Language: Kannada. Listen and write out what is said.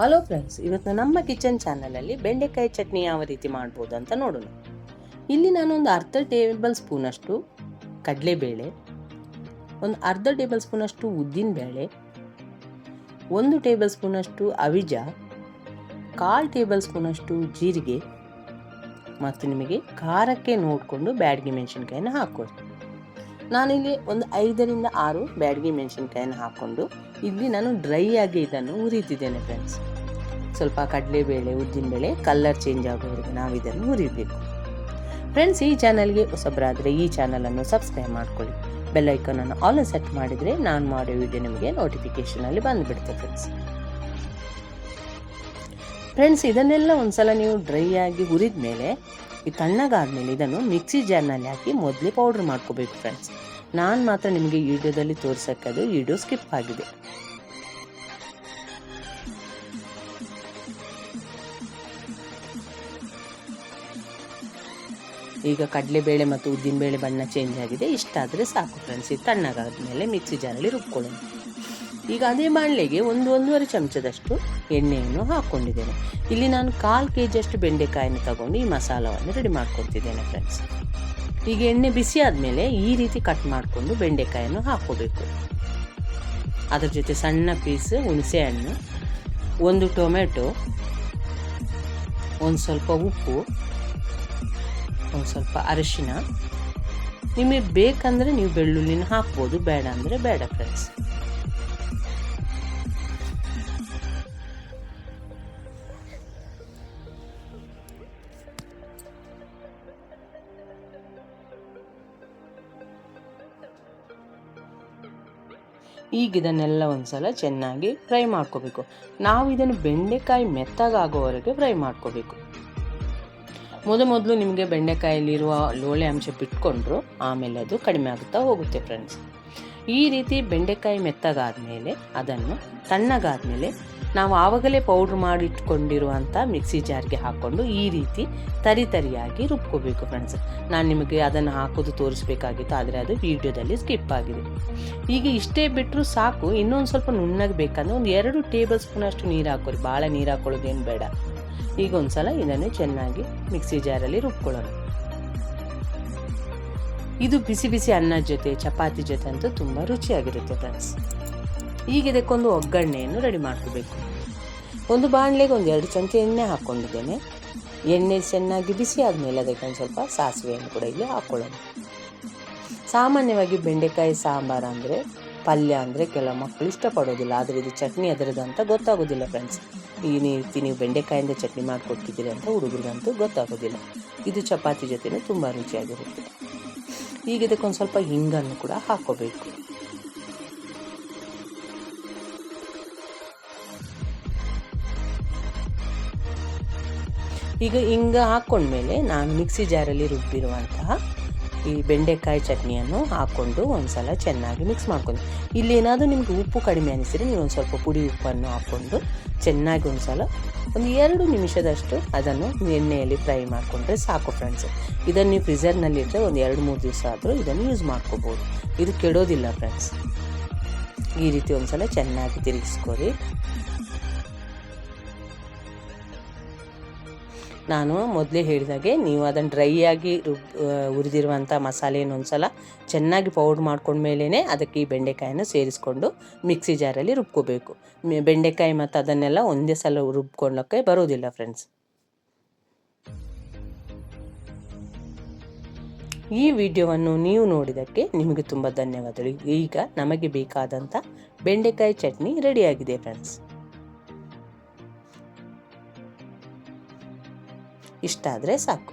ಹಲೋ ಫ್ರೆಂಡ್ಸ್, ಇವತ್ತು ನಮ್ಮ ಕಿಚನ್ ಚಾನಲಲ್ಲಿ ಬೆಂಡೆಕಾಯಿ ಚಟ್ನಿ ಯಾವ ರೀತಿ ಮಾಡ್ಬೋದು ಅಂತ ನೋಡೋಣ. ಇಲ್ಲಿ ನಾನೊಂದು ಅರ್ಧ ಟೇಬಲ್ ಸ್ಪೂನಷ್ಟು ಕಡಲೆಬೇಳೆ, ಒಂದು ಅರ್ಧ ಟೇಬಲ್ ಸ್ಪೂನಷ್ಟು ಉದ್ದಿನಬೇಳೆ, 1 ಟೇಬಲ್ ಸ್ಪೂನಷ್ಟು ಅವಿಜ, 1/4 ಟೇಬಲ್ ಸ್ಪೂನಷ್ಟು ಜೀರಿಗೆ ಮತ್ತು ನಿಮಗೆ ಖಾರಕ್ಕೆ ನೋಡಿಕೊಂಡು ಬ್ಯಾಡಗಿ ಮೆಣಸಿನ್ಕಾಯಿನ ಹಾಕೋದು. ನಾನಿಲ್ಲಿ ಒಂದು 5ರಿಂದ 6 ಬ್ಯಾಡಗಿ ಮೆಣಸಿನ್ಕಾಯಿನ ಹಾಕ್ಕೊಂಡು ಇಲ್ಲಿ ನಾನು ಡ್ರೈ ಆಗಿ ಇದನ್ನು ಹುರಿತಿದ್ದೇನೆ ಫ್ರೆಂಡ್ಸ್. ಸ್ವಲ್ಪ ಕಡಲೆಬೇಳೆ ಉದ್ದಿನಬೇಳೆ ಕಲರ್ ಚೇಂಜ್ ಆಗೋವರೆಗೆ ನಾವು ಇದನ್ನು ಹುರಿಬೇಕು ಫ್ರೆಂಡ್ಸ್. ಈ ಚಾನಲ್ಗೆ ಹೊಸಬರಾದರೆ ಈ ಚಾನಲನ್ನು ಸಬ್ಸ್ಕ್ರೈಬ್ ಮಾಡ್ಕೊಳ್ಳಿ. ಬೆಲ್ ಐಕಾನನ್ನು ಆಲ್ ಸೆಟ್ ಮಾಡಿದರೆ ನಾನು ಮಾಡೋ ವಿಡಿಯೋ ನಿಮಗೆ ನೋಟಿಫಿಕೇಷನಲ್ಲಿ ಬಂದುಬಿಡುತ್ತೆ ಫ್ರೆಂಡ್ಸ್. ಇದನ್ನೆಲ್ಲ ಒಂದ್ಸಲ ನೀವು ಡ್ರೈ ಆಗಿ ಹುರಿದ ಮೇಲೆ ಈ ತಣ್ಣಗಾದ್ಮೇಲೆ ಇದನ್ನು ಮಿಕ್ಸಿ ಜಾರ್ನಲ್ಲಿ ಹಾಕಿ ಮೊದಲೇ ಪೌಡ್ರ್ ಮಾಡ್ಕೋಬೇಕು ಫ್ರೆಂಡ್ಸ್. ನಾನು ಮಾತ್ರ ನಿಮಗೆ ವಿಡಿಯೋದಲ್ಲಿ ತೋರಿಸೋಕ್ಕದು ವಿಡಿಯೋ ಸ್ಕಿಪ್ ಆಗಿದೆ. ಈಗ ಕಡಲೆಬೇಳೆ ಮತ್ತು ಉದ್ದಿನಬೇಳೆ ಬಣ್ಣ ಚೇಂಜ್ ಆಗಿದೆ. ಇಷ್ಟಾದರೆ ಸಾಕು ಫ್ರೆಂಡ್ಸ್. ಇದು ತಣ್ಣಗಾದ್ಮೇಲೆ ಮಿಕ್ಸಿ ಜಾರಲ್ಲಿ ರುಬ್ಕೊಳ್ಳೋಣ. ಈಗ ಅದೇ ಬಾಣಲೆಗೆ 1-1.5 ಚಮಚದಷ್ಟು ಎಣ್ಣೆಯನ್ನು ಹಾಕ್ಕೊಂಡಿದ್ದೇನೆ. ಇಲ್ಲಿ ನಾನು 1/4 kg ಬೆಂಡೆಕಾಯಿನ ತಗೊಂಡು ಈ ಮಸಾಲವನ್ನು ರೆಡಿ ಮಾಡ್ಕೊತಿದ್ದೇನೆ ಫ್ರೆಂಡ್ಸ್. ಈಗ ಎಣ್ಣೆ ಬಿಸಿ ಆದಮೇಲೆ ಈ ರೀತಿ ಕಟ್ ಮಾಡಿಕೊಂಡು ಬೆಂಡೆಕಾಯನ್ನು ಹಾಕ್ಕೋಬೇಕು. ಅದ್ರ ಜೊತೆ ಸಣ್ಣ ಪೀಸ್ ಹುಣಸೆ ಹಣ್ಣು, 1 ಟೊಮೆಟೊ, ಒಂದು ಸ್ವಲ್ಪ ಉಪ್ಪು, ಒಂದು ಸ್ವಲ್ಪ ಅರಿಶಿನ. ನಿಮಗೆ ಬೇಕಂದರೆ ನೀವು ಬೆಳ್ಳುಳ್ಳಿನ ಹಾಕ್ಬೋದು, ಬೇಡ ಅಂದರೆ ಬೇಡ ಫ್ರೆಂಡ್ಸ್. ಈಗ ಇದನ್ನೆಲ್ಲ ಒಂದ್ಸಲ ಚೆನ್ನಾಗಿ ಫ್ರೈ ಮಾಡ್ಕೋಬೇಕು. ನಾವು ಇದನ್ನು ಬೆಂಡೆಕಾಯಿ ಮೆತ್ತಗಾಗೋವರೆಗೆ ಫ್ರೈ ಮಾಡ್ಕೋಬೇಕು. ಮೊದಲು ನಿಮಗೆ ಬೆಂಡೆಕಾಯಲ್ಲಿರುವ ಲೋಳೆ ಅಂಶ ಬಿಟ್ಕೊಂಡ್ರು ಆಮೇಲೆ ಅದು ಕಡಿಮೆ ಆಗುತ್ತಾ ಹೋಗುತ್ತೆ ಫ್ರೆಂಡ್ಸ್. ಈ ರೀತಿ ಬೆಂಡೆಕಾಯಿ ಮೆತ್ತಗಾದ್ಮೇಲೆ ಅದನ್ನು ತಣ್ಣಗಾದ್ಮೇಲೆ ನಾವು ಆವಾಗಲೇ ಪೌಡ್ರ್ ಮಾಡಿಟ್ಕೊಂಡಿರುವಂಥ ಮಿಕ್ಸಿ ಜಾರ್ಗೆ ಹಾಕ್ಕೊಂಡು ಈ ರೀತಿ ತರಿಯಾಗಿ ರುಬ್ಕೋಬೇಕು ಫ್ರೆಂಡ್ಸ್. ನಾನು ನಿಮಗೆ ಅದನ್ನು ಹಾಕೋದು ತೋರಿಸ್ಬೇಕಾಗಿತ್ತು, ಆದರೆ ಅದು ವಿಡಿಯೋದಲ್ಲಿ ಸ್ಕಿಪ್ ಆಗಿದೆ. ಈಗ ಇಷ್ಟೇ ಬಿಟ್ಟರು ಸಾಕು. ಇನ್ನೊಂದು ಸ್ವಲ್ಪ ನುಣ್ಣಗೆ ಬೇಕಂದ್ರೆ ಒಂದು 2 ಟೇಬಲ್ ಸ್ಪೂನಷ್ಟು ನೀರು ಹಾಕೋರಿ, ಭಾಳ ನೀರು ಹಾಕೊಳ್ಳೋದೇನು ಬೇಡ. ಈಗ ಒಂದ್ಸಲ ಇದನ್ನು ಚೆನ್ನಾಗಿ ಮಿಕ್ಸಿ ಜಾರಲ್ಲಿ ರುಬ್ಕೊಳ್ಳೋಣ. ಇದು ಬಿಸಿ ಬಿಸಿ ಅನ್ನದ ಜೊತೆ ಚಪಾತಿ ಜೊತೆ ಅಂತೂ ತುಂಬ ರುಚಿಯಾಗಿರುತ್ತೆ ಫ್ರೆಂಡ್ಸ್. ಈಗ ಇದಕ್ಕೊಂದು ಒಗ್ಗರಣೆಯನ್ನು ರೆಡಿ ಮಾಡ್ಕೋಬೇಕು. ಒಂದು ಬಾಣಲೆಗೆ 1-2 ಚಮಚ ಎಣ್ಣೆ ಹಾಕ್ಕೊಂಡಿದ್ದೇನೆ. ಎಣ್ಣೆ ಚೆನ್ನಾಗಿ ಬಿಸಿ ಆದಮೇಲೆ ಅದಕ್ಕೆ ಒಂದು ಸ್ವಲ್ಪ ಸಾಸಿವೆಯನ್ನು ಕೂಡ ಇಲ್ಲಿ ಹಾಕ್ಕೊಳ್ಳೋಣ. ಸಾಮಾನ್ಯವಾಗಿ ಬೆಂಡೆಕಾಯಿ ಸಾಂಬಾರು ಅಂದರೆ ಪಲ್ಯ ಅಂದರೆ ಕೆಲವು ಮಕ್ಕಳು ಇಷ್ಟಪಡೋದಿಲ್ಲ, ಆದರೆ ಇದು ಚಟ್ನಿ ಅದರದ್ದು ಅಂತ ಗೊತ್ತಾಗೋದಿಲ್ಲ ಫ್ರೆಂಡ್ಸ್. ಈ ರೀತಿ ನೀವು ಬೆಂಡೆಕಾಯಿಂದ ಚಟ್ನಿ ಮಾಡಿಕೊಟ್ಟಿದ್ದೀರಿ ಅಂತ ಹುಡುಗರಿಗಂತೂ ಗೊತ್ತಾಗೋದಿಲ್ಲ. ಇದು ಚಪಾತಿ ಜೊತೆನೂ ತುಂಬ ರುಚಿಯಾಗಿರುತ್ತೆ. ಈಗ ಇದಕ್ಕೊಂದು ಸ್ವಲ್ಪ ಹಿಂಗನ್ನು ಕೂಡ ಹಾಕ್ಕೋಬೇಕು. ಈಗ ಹಿಂಗ ಹಾಕ್ಕೊಂಡ್ಮೇಲೆ ನಾನು ಮಿಕ್ಸಿ ಜಾರಲ್ಲಿ ರುಬ್ಬಿರುವಂತಹ ಈ ಬೆಂಡೆಕಾಯಿ ಚಟ್ನಿಯನ್ನು ಹಾಕ್ಕೊಂಡು ಒಂದ್ಸಲ ಚೆನ್ನಾಗಿ ಮಿಕ್ಸ್ ಮಾಡ್ಕೊಂಡು, ಇಲ್ಲಿ ಏನಾದರೂ ನಿಮ್ಗೆ ಉಪ್ಪು ಕಡಿಮೆ ಅನಿಸಿದರೆ ನೀವು ಒಂದು ಸ್ವಲ್ಪ ಪುಡಿ ಉಪ್ಪನ್ನು ಹಾಕ್ಕೊಂಡು ಚೆನ್ನಾಗಿ ಒಂದ್ಸಲ ಒಂದು 2 ನಿಮಿಷದಷ್ಟು ಅದನ್ನು ಎಣ್ಣೆಯಲ್ಲಿ ಫ್ರೈ ಮಾಡಿಕೊಂಡ್ರೆ ಸಾಕು ಫ್ರೆಂಡ್ಸ್. ಇದನ್ನು ನೀವು ಫ್ರಿಜರ್ನಲ್ಲಿಟ್ಟರೆ ಒಂದು 2-3 ದಿವಸ ಆದರೂ ಇದನ್ನು ಯೂಸ್ ಮಾಡ್ಕೋಬೋದು, ಇದು ಕೆಡೋದಿಲ್ಲ ಫ್ರೆಂಡ್ಸ್. ಈ ರೀತಿ ಒಂದ್ಸಲ ಚೆನ್ನಾಗಿ ತಿರುಗಿಸ್ಕೊರಿ. ನಾನು ಮೊದಲೇ ಹೇಳಿದಾಗೆ ನೀವು ಅದನ್ನು ಡ್ರೈ ಆಗಿ ಹುರಿದಿರುವಂಥ ಮಸಾಲೆಯನ್ನು ಒಂದ್ಸಲ ಚೆನ್ನಾಗಿ ಪೌಡ್ರ್ ಮಾಡ್ಕೊಂಡ್ಮೇಲೇ ಅದಕ್ಕೆ ಈ ಬೆಂಡೆಕಾಯನ್ನು ಸೇರಿಸ್ಕೊಂಡು ಮಿಕ್ಸಿ ಜಾರಲ್ಲಿ ರುಬ್ಕೋಬೇಕು. ಬೆಂಡೆಕಾಯಿ ಮತ್ತು ಅದನ್ನೆಲ್ಲ ಒಂದೇ ಸಲ ರುಬ್ಕೊಳ್ಳೋಕ್ಕೆ ಬರೋದಿಲ್ಲ ಫ್ರೆಂಡ್ಸ್. ಈ ವಿಡಿಯೋವನ್ನು ನೀವು ನೋಡಿದ್ದಕ್ಕೆ ನಿಮಗೆ ತುಂಬ ಧನ್ಯವಾದಗಳು. ಈಗ ನಮಗೆ ಬೇಕಾದಂಥ ಬೆಂಡೆಕಾಯಿ ಚಟ್ನಿ ರೆಡಿಯಾಗಿದೆ ಫ್ರೆಂಡ್ಸ್. ಇಷ್ಟ ಆದರೆ ಸಾಕು.